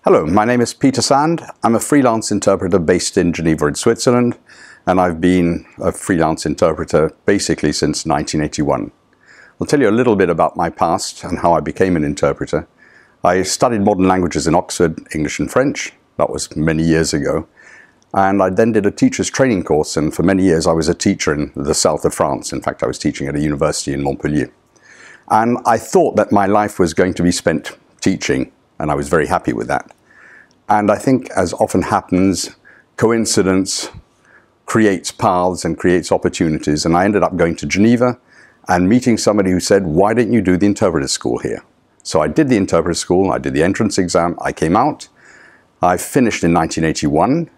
Hello, my name is Peter Sand. I'm a freelance interpreter based in Geneva in Switzerland, and I've been a freelance interpreter basically since 1981. I'll tell you a little bit about my past and how I became an interpreter. I studied modern languages in Oxford, English and French. That was many years ago. And I then did a teacher's training course, and for many years I was a teacher in the south of France. In fact, I was teaching at a university in Montpellier. And I thought that my life was going to be spent teaching, and I was very happy with that. And I think, as often happens, coincidence creates paths and creates opportunities. And I ended up going to Geneva and meeting somebody who said, why don't you do the interpreter school here? So I did the interpreter school, I did the entrance exam, I came out, I finished in 1981,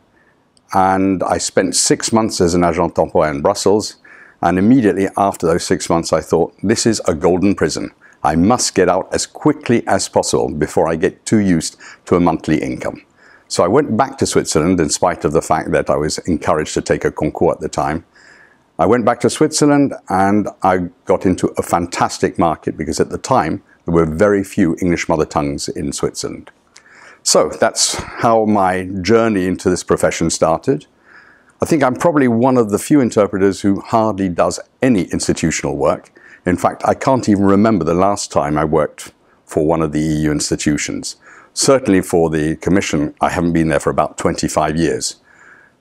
and I spent 6 months as an agent temporaire in Brussels. And immediately after those 6 months, I thought, this is a golden prison. I must get out as quickly as possible before I get too used to a monthly income. So I went back to Switzerland in spite of the fact that I was encouraged to take a concours at the time. I went back to Switzerland and I got into a fantastic market because at the time there were very few English mother tongues in Switzerland. So that's how my journey into this profession started. I think I'm probably one of the few interpreters who hardly does any institutional work. In fact, I can't even remember the last time I worked for one of the EU institutions. Certainly for the Commission, I haven't been there for about 25 years.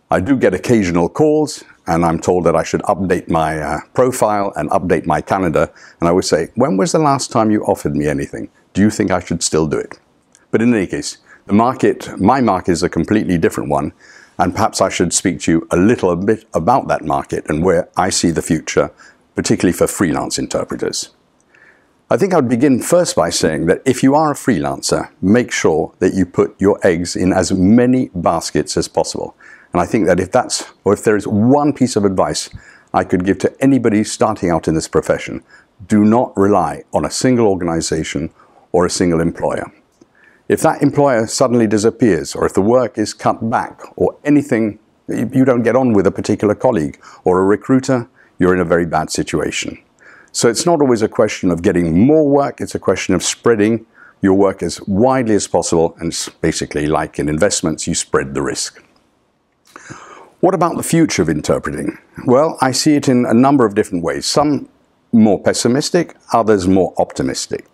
I do get occasional calls, and I'm told that I should update my profile and update my calendar. And I would say, when was the last time you offered me anything? Do you think I should still do it? But in any case, my market is a completely different one. And perhaps I should speak to you a little bit about that market and where I see the future, particularly for freelance interpreters. I think I would begin first by saying that if you are a freelancer, make sure that you put your eggs in as many baskets as possible. And I think that if there is one piece of advice I could give to anybody starting out in this profession, do not rely on a single organization or a single employer. If that employer suddenly disappears, or if the work is cut back, or anything, you don't get on with a particular colleague or a recruiter, you're in a very bad situation. So it's not always a question of getting more work, it's a question of spreading your work as widely as possible, and it's basically like in investments, you spread the risk. What about the future of interpreting? Well, I see it in a number of different ways, some more pessimistic, others more optimistic.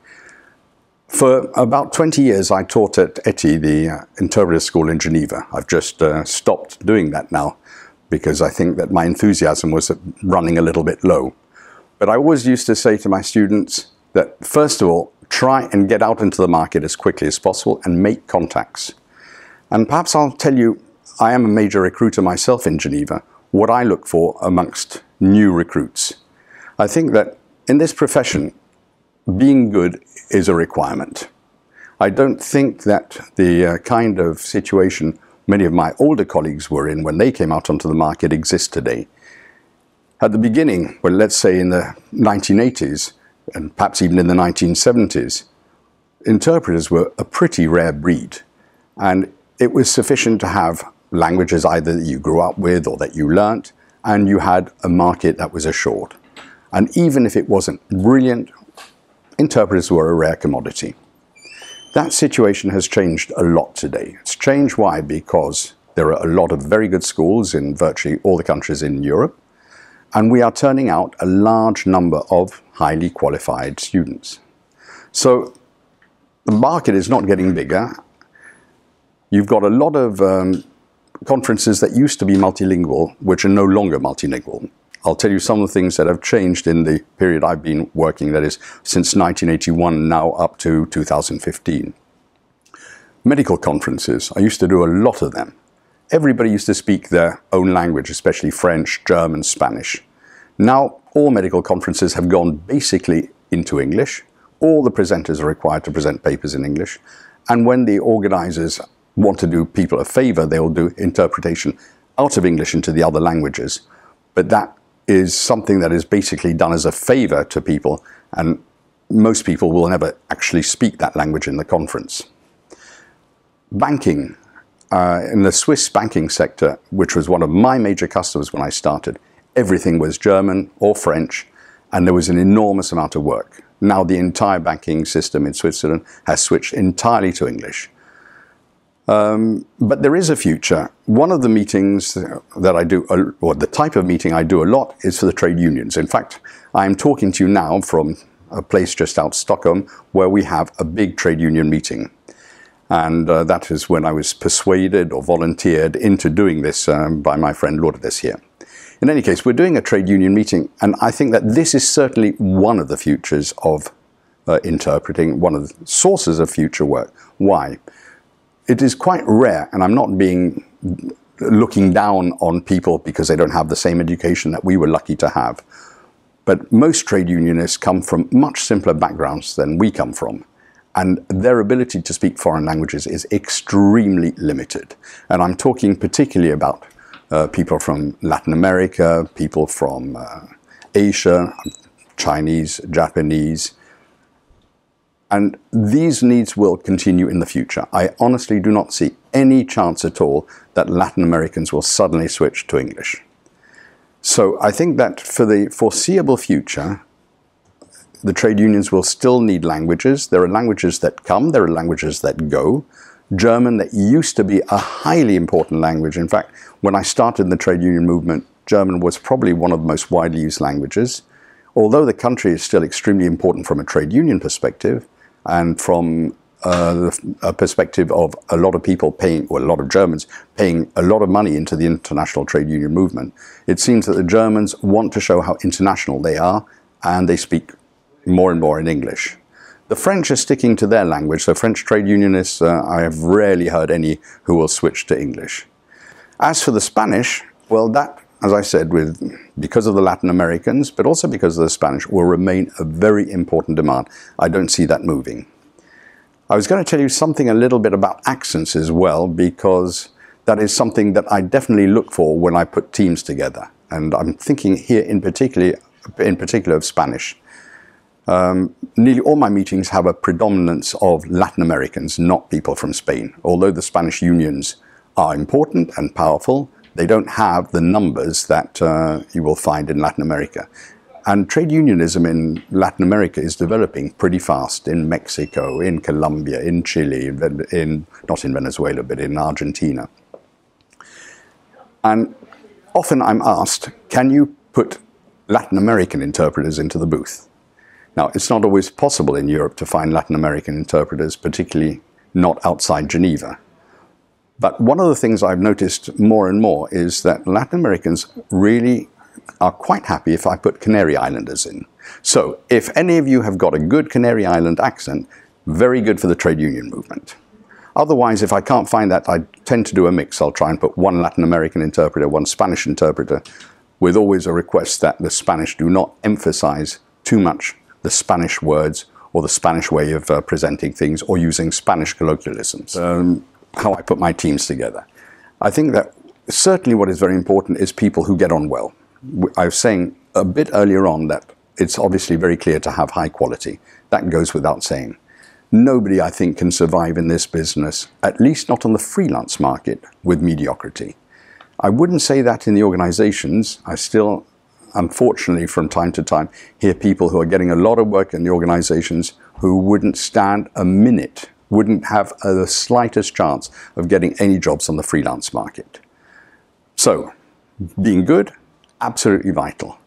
For about 20 years, I taught at ETI, the interpreter school in Geneva. I've just stopped doing that now, because I think that my enthusiasm was running a little bit low. But I always used to say to my students that, first of all, try and get out into the market as quickly as possible and make contacts. And perhaps I'll tell you, I am a major recruiter myself in Geneva, what I look for amongst new recruits. I think that in this profession, being good is a requirement. I don't think that the kind of situation many of my older colleagues were in when they came out onto the market exists today. At the beginning, well, let's say in the 1980s, and perhaps even in the 1970s, interpreters were a pretty rare breed. And it was sufficient to have languages either that you grew up with or that you learnt, and you had a market that was assured. And even if it wasn't brilliant, interpreters were a rare commodity. That situation has changed a lot today. It's changed why? Because there are a lot of very good schools in virtually all the countries in Europe, and we are turning out a large number of highly qualified students. So the market is not getting bigger. You've got a lot of conferences that used to be multilingual, which are no longer multilingual. I'll tell you some of the things that have changed in the period I've been working, that is since 1981 now up to 2015. Medical conferences, I used to do a lot of them. Everybody used to speak their own language, especially French, German, Spanish. Now all medical conferences have gone basically into English. All the presenters are required to present papers in English. And when the organizers want to do people a favor, they will do interpretation out of English into the other languages. But that is something that is basically done as a favor to people, and most people will never actually speak that language in the conference. Banking. In the Swiss banking sector, which was one of my major customers when I started, everything was German or French, and there was an enormous amount of work. Now the entire banking system in Switzerland has switched entirely to English. But there is a future. One of the meetings that I do, or the type of meeting I do a lot, is for the trade unions. In fact, I'm talking to you now from a place just out Stockholm where we have a big trade union meeting. And that is when I was persuaded or volunteered into doing this by my friend Lourdes here. In any case, we're doing a trade union meeting, and I think that this is certainly one of the futures of interpreting, one of the sources of future work. Why? It is quite rare, and I'm not looking down on people because they don't have the same education that we were lucky to have. But most trade unionists come from much simpler backgrounds than we come from. And their ability to speak foreign languages is extremely limited. And I'm talking particularly about people from Latin America, people from Asia, Chinese, Japanese. And these needs will continue in the future. I honestly do not see any chance at all that Latin Americans will suddenly switch to English. So I think that for the foreseeable future, the trade unions will still need languages. There are languages that come, there are languages that go. German, that used to be a highly important language. In fact, when I started the trade union movement, German was probably one of the most widely used languages. Although the country is still extremely important from a trade union perspective, and from a perspective of a lot of people paying, or a lot of Germans paying a lot of money into the international trade union movement, it seems that the Germans want to show how international they are, and they speak more and more in English. The French are sticking to their language, so French trade unionists, I have rarely heard any who will switch to English. As for the Spanish, well, that, as I said, because of the Latin Americans, but also because of the Spanish, will remain a very important demand. I don't see that moving. I was going to tell you something a little bit about accents as well, because that is something that I definitely look for when I put teams together. And I'm thinking here in particular of Spanish. Nearly all my meetings have a predominance of Latin Americans, not people from Spain. Although the Spanish unions are important and powerful, they don't have the numbers that you will find in Latin America. And trade unionism in Latin America is developing pretty fast in Mexico, in Colombia, in Chile, not in Venezuela, but in Argentina. And often I'm asked, can you put Latin American interpreters into the booth? Now, it's not always possible in Europe to find Latin American interpreters, particularly not outside Geneva. But one of the things I've noticed more and more is that Latin Americans really are quite happy if I put Canary Islanders in. So if any of you have got a good Canary Island accent, very good for the trade union movement. Otherwise, if I can't find that, I tend to do a mix. I'll try and put one Latin American interpreter, one Spanish interpreter, with always a request that the Spanish do not emphasize too much the Spanish words or the Spanish way of presenting things or using Spanish colloquialisms. How I put my teams together. I think that certainly what is very important is people who get on well. I was saying a bit earlier on that it's obviously very clear to have high quality. That goes without saying. Nobody, I think, can survive in this business, at least not on the freelance market, with mediocrity. I wouldn't say that in the organizations. I still, unfortunately, from time to time, hear people who are getting a lot of work in the organizations who wouldn't stand a minute, wouldn't have the slightest chance of getting any jobs on the freelance market. So, being good, absolutely vital.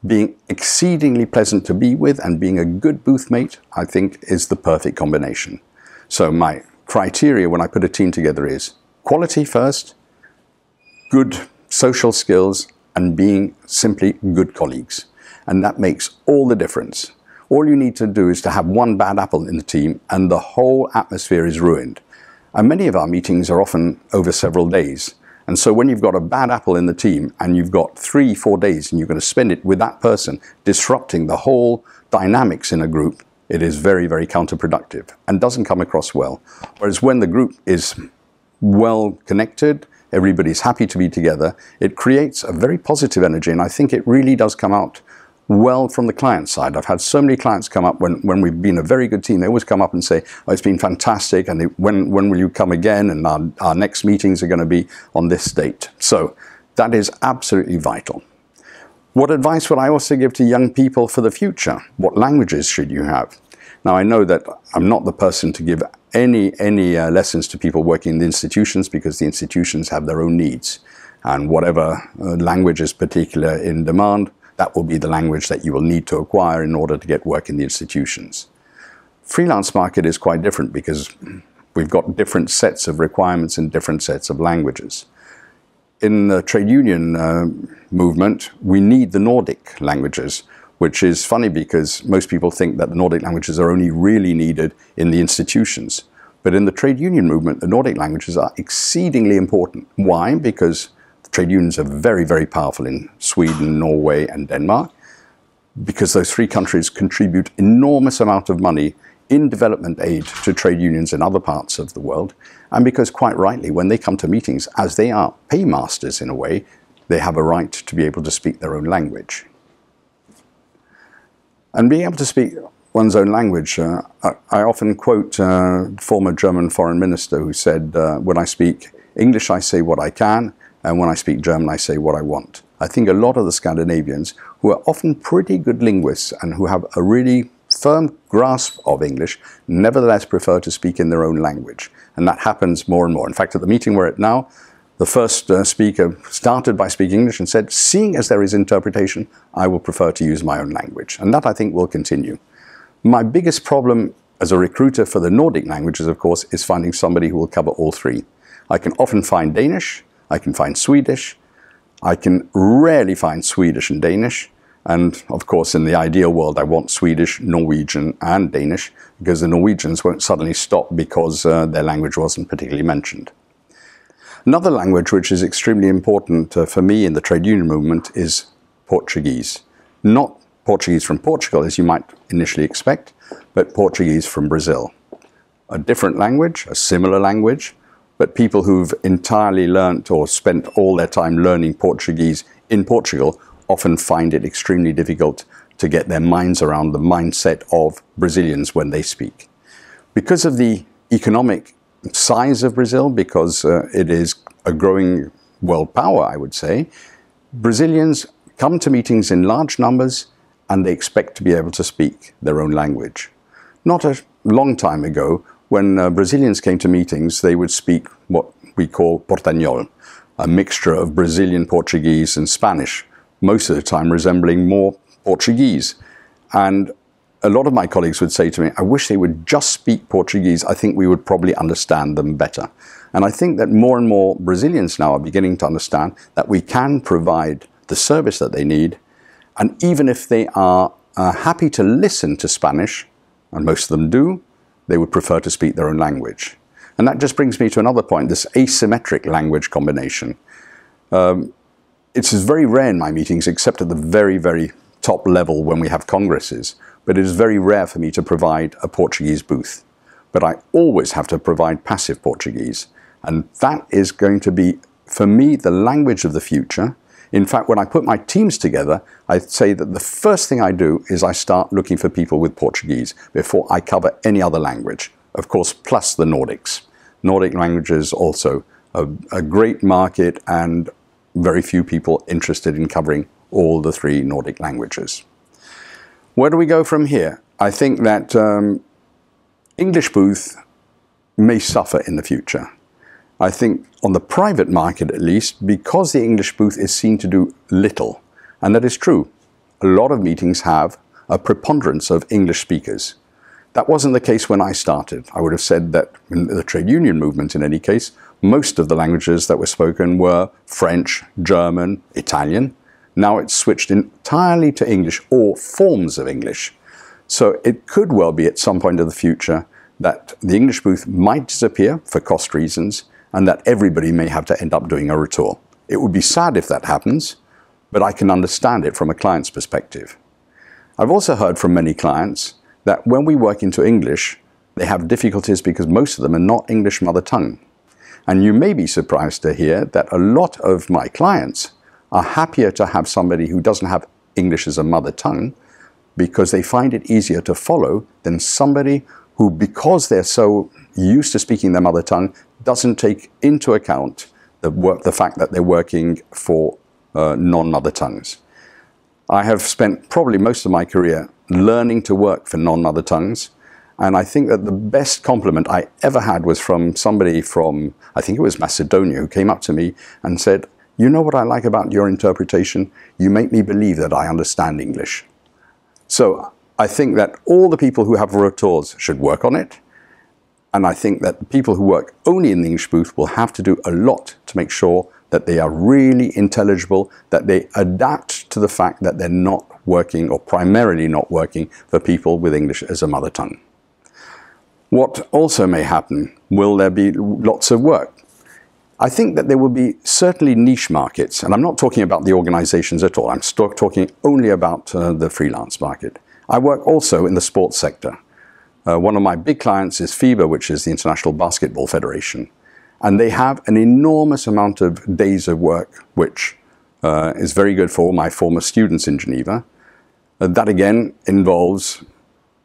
Being exceedingly pleasant to be with and being a good booth mate, I think, is the perfect combination. So my criteria when I put a team together is quality first, good social skills, and being simply good colleagues. And that makes all the difference. All you need to do is to have one bad apple in the team and the whole atmosphere is ruined. And many of our meetings are often over several days. And so when you've got a bad apple in the team and you've got 3-4 days and you're going to spend it with that person disrupting the whole dynamics in a group, it is very, very counterproductive and doesn't come across well. Whereas when the group is well connected, everybody's happy to be together, it creates a very positive energy, and I think it really does come out well from the client side. I've had so many clients come up when we've been a very good team. They always come up and say, oh, it's been fantastic, and when will you come again, and our next meetings are going to be on this date. So that is absolutely vital. What advice would I also give to young people for the future? What languages should you have? Now, I know that I'm not the person to give any lessons to people working in the institutions, because the institutions have their own needs. And whatever language is particular in demand, that will be the language that you will need to acquire in order to get work in the institutions. Freelance market is quite different because we've got different sets of requirements and different sets of languages. In the trade union movement, we need the Nordic languages, which is funny because most people think that the Nordic languages are only really needed in the institutions. But in the trade union movement, the Nordic languages are exceedingly important. Why? Because the trade unions are very, very powerful in Sweden, Norway, and Denmark, because those three countries contribute enormous amount of money in development aid to trade unions in other parts of the world, and because quite rightly, when they come to meetings, as they are paymasters in a way, they have a right to be able to speak their own language. And being able to speak one's own language, I often quote former German foreign minister who said, when I speak English, I say what I can, and when I speak German, I say what I want. I think a lot of the Scandinavians, who are often pretty good linguists and who have a really firm grasp of English, nevertheless prefer to speak in their own language. And that happens more and more. In fact, at the meeting we're at now, the first speaker started by speaking English and said, seeing as there is interpretation, I will prefer to use my own language. And that, I think, will continue. My biggest problem as a recruiter for the Nordic languages, of course, is finding somebody who will cover all three. I can often find Danish, I can find Swedish, I can rarely find Swedish and Danish. And of course, in the ideal world, I want Swedish, Norwegian, and Danish, because the Norwegians won't suddenly stop because their language wasn't particularly mentioned. Another language which is extremely important for me in the trade union movement is Portuguese. Not Portuguese from Portugal, as you might initially expect, but Portuguese from Brazil. A different language, a similar language, but people who've entirely learnt or spent all their time learning Portuguese in Portugal often find it extremely difficult to get their minds around the mindset of Brazilians when they speak. Because of the economic size of Brazil, because it is a growing world power, I would say, Brazilians come to meetings in large numbers and they expect to be able to speak their own language. Not a long time ago, when Brazilians came to meetings, they would speak what we call portanhol, a mixture of Brazilian Portuguese and Spanish, most of the time resembling more Portuguese. And a lot of my colleagues would say to me, I wish they would just speak Portuguese. I think we would probably understand them better. And I think that more and more Brazilians now are beginning to understand that we can provide the service that they need. And even if they are happy to listen to Spanish, and most of them do, they would prefer to speak their own language. And that just brings me to another point, this asymmetric language combination. It's very rare in my meetings, except at the very, very top level when we have congresses. But it is very rare for me to provide a Portuguese booth. But I always have to provide passive Portuguese. And that is going to be, for me, the language of the future. In fact, when I put my teams together, I say that the first thing I do is I start looking for people with Portuguese before I cover any other language. Of course, plus the Nordics. Nordic languages also a great market and very few people interested in covering all the three Nordic languages. Where do we go from here? I think that English booth may suffer in the future. I think on the private market at least, because the English booth is seen to do little, and that is true. A lot of meetings have a preponderance of English speakers. That wasn't the case when I started. I would have said that in the trade union movement, in any case, most of the languages that were spoken were French, German, Italian. Now it's switched entirely to English or forms of English. So it could well be at some point in the future that the English booth might disappear for cost reasons and that everybody may have to end up doing a retour. It would be sad if that happens, but I can understand it from a client's perspective. I've also heard from many clients that when we work into English, they have difficulties because most of them are not English mother tongue. And you may be surprised to hear that a lot of my clients are happier to have somebody who doesn't have English as a mother tongue because they find it easier to follow than somebody who, because they're so used to speaking their mother tongue, doesn't take into account the fact that they're working for non-mother tongues. I have spent probably most of my career learning to work for non-mother tongues, And I think that the best compliment I ever had was from somebody from, I think it was Macedonia, who came up to me and said, "You know what I like about your interpretation? You make me believe that I understand English." So I think that all the people who have rotors should work on it. And I think that the people who work only in the English booth will have to do a lot to make sure that they are really intelligible, that they adapt to the fact that they're not working, or primarily not working, for people with English as a mother tongue. What also may happen, will there be lots of work? I think that there will be certainly niche markets, and I'm not talking about the organizations at all. I'm talking only about the freelance market. I work also in the sports sector. One of my big clients is FIBA, which is the International Basketball Federation. And they have an enormous amount of days of work, which is very good for my former students in Geneva. That again involves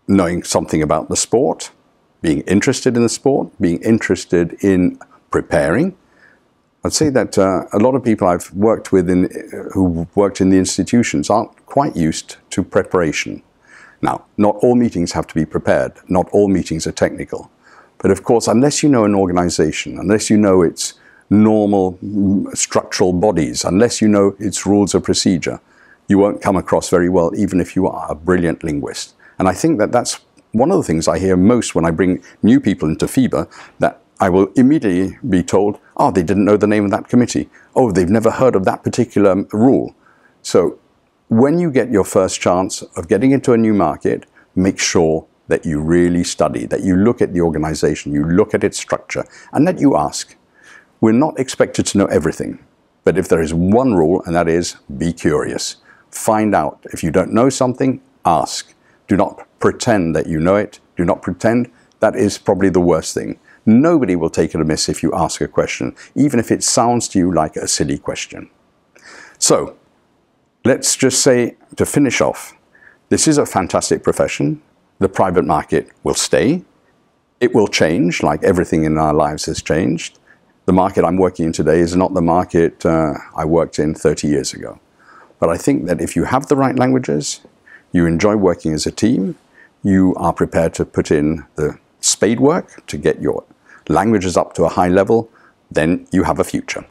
knowing something about the sport, being interested in the sport, being interested in preparing. I'd say that a lot of people I've worked with who worked in the institutions aren't quite used to preparation. Now, not all meetings have to be prepared. Not all meetings are technical. But of course, unless you know an organization, unless you know its normal structural bodies, unless you know its rules of procedure, you won't come across very well, even if you are a brilliant linguist. And I think that that's one of the things I hear most when I bring new people into FIBA, that I will immediately be told, oh, they didn't know the name of that committee. Oh, they've never heard of that particular rule. So when you get your first chance of getting into a new market, make sure that you really study, that you look at the organization, you look at its structure, and that you ask. We're not expected to know everything, but if there is one rule, and that is be curious. Find out. If you don't know something, ask. Do not pretend that you know it. Do not pretend. That is probably the worst thing. Nobody will take it amiss if you ask a question, even if it sounds to you like a silly question. So, let's just say, to finish off, this is a fantastic profession. The private market will stay. It will change, like everything in our lives has changed. The market I'm working in today is not the market I worked in 30 years ago. But I think that if you have the right languages, you enjoy working as a team, you are prepared to put in the spade work to get your languages up to a high level, then you have a future.